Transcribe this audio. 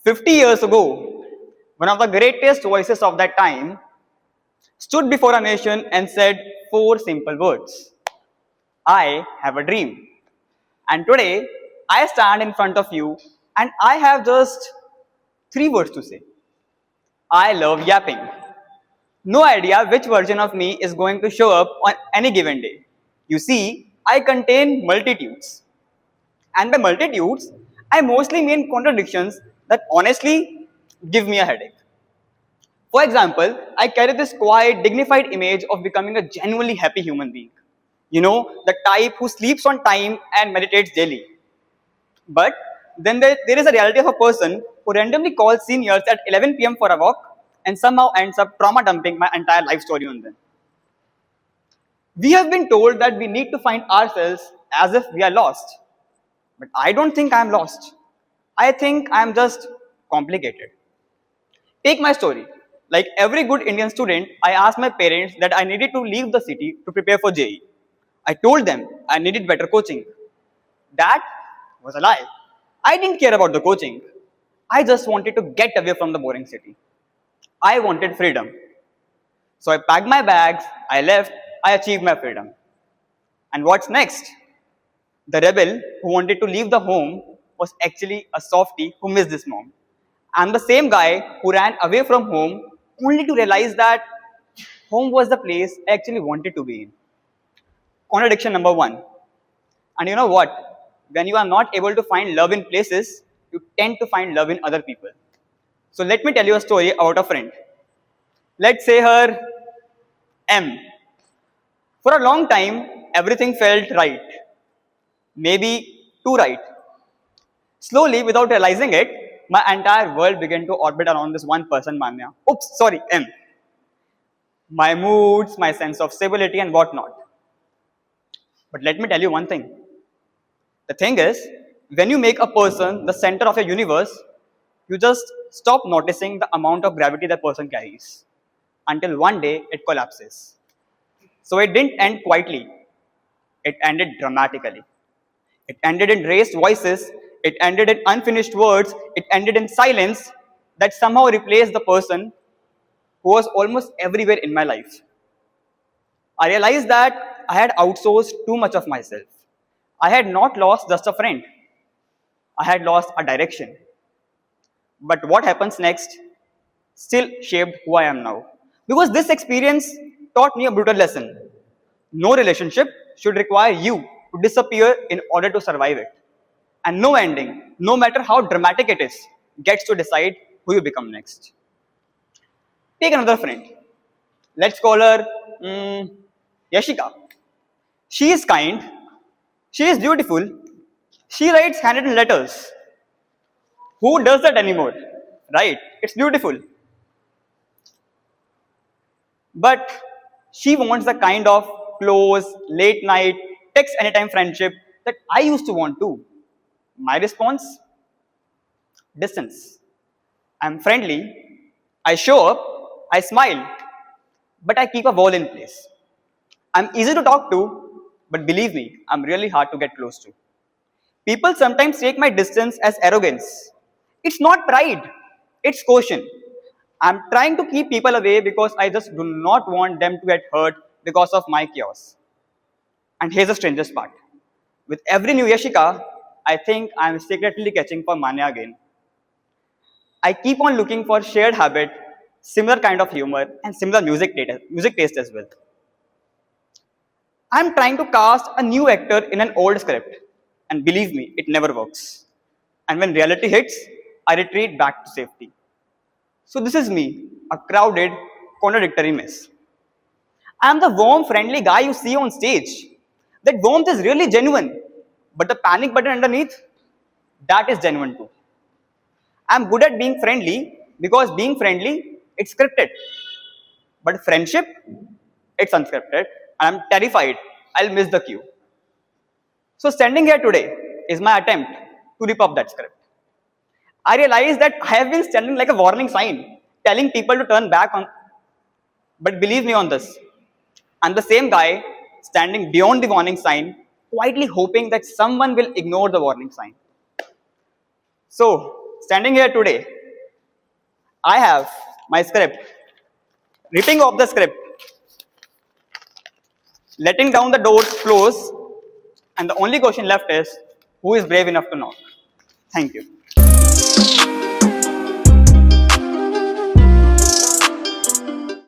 50 years ago, one of the greatest voices of that time stood before a nation and said four simple words: I have a dream. And today, I stand in front of you and I have just three words to say: I love yapping. No idea which version of me is going to show up on any given day. You see, I contain multitudes. And by multitudes, I mostly mean contradictions that honestly give me a headache. For example, I carry this quiet, dignified image of becoming a genuinely happy human being. You know, the type who sleeps on time and meditates daily. But then there is a reality of a person who randomly calls seniors at 11 p.m. for a walk and somehow ends up trauma dumping my entire life story on them. We have been told that we need to find ourselves as if we are lost. But I don't think I'm lost. I think I'm just complicated. Take my story. Like every good Indian student, I asked my parents that I needed to leave the city to prepare for JEE. I told them I needed better coaching. That was a lie. I didn't care about the coaching. I just wanted to get away from the boring city. I wanted freedom. So I packed my bags, I left, I achieved my freedom. And what's next? The rebel who wanted to leave the home was actually a softie who missed his mom. I'm the same guy who ran away from home only to realize that home was the place I actually wanted to be in. Contradiction number one. And you know what? When you are not able to find love in places, you tend to find love in other people. So let me tell you a story about a friend. Let's say her M. For a long time, everything felt right. Maybe too right. Slowly, without realizing it, my entire world began to orbit around this one person, Manya. Oops, sorry, M. My moods, my sense of stability, and whatnot. But let me tell you one thing. The thing is, when you make a person the center of your universe, you just stop noticing the amount of gravity that person carries until one day it collapses. So it didn't end quietly, it ended dramatically. It ended in raised voices, it ended in unfinished words, it ended in silence that somehow replaced the person who was almost everywhere in my life. I realized that I had outsourced too much of myself. I had not lost just a friend, I had lost a direction. But what happens next still shaped who I am now. Because this experience taught me a brutal lesson. No relationship should require you to disappear in order to survive it. And no ending, no matter how dramatic it is, gets to decide who you become next. Take another friend. Let's call her Yashika. She is kind, she is beautiful, she writes handwritten letters. Who does that anymore? Right? It's beautiful. But she wants the kind of close, late night, text anytime friendship that I used to want too. My response? Distance. I'm friendly, I show up, I smile, but I keep a wall in place. I'm easy to talk to, but believe me, I'm really hard to get close to. People sometimes take my distance as arrogance. It's not pride, it's caution. I'm trying to keep people away because I just do not want them to get hurt because of my chaos. And here's the strangest part. With every new Yashika, I think I'm secretly catching for Manya again. I keep on looking for shared habit, similar kind of humor, and similar music taste as well. I'm trying to cast a new actor in an old script, and believe me, it never works. And when reality hits, I retreat back to safety. So this is me, a crowded, contradictory mess. I'm the warm, friendly guy you see on stage. That warmth is really genuine, but the panic button underneath, that is genuine too. I'm good at being friendly because being friendly, it's scripted. But friendship, it's unscripted. I'm terrified I'll miss the cue. So standing here today is my attempt to rip up that script. I realize that I have been standing like a warning sign, telling people to turn back on. But believe me on this, I'm the same guy standing beyond the warning sign, quietly hoping that someone will ignore the warning sign. So, standing here today, I have my script, ripping off the script, letting down the doors close, and the only question left is, who is brave enough to knock? Thank you.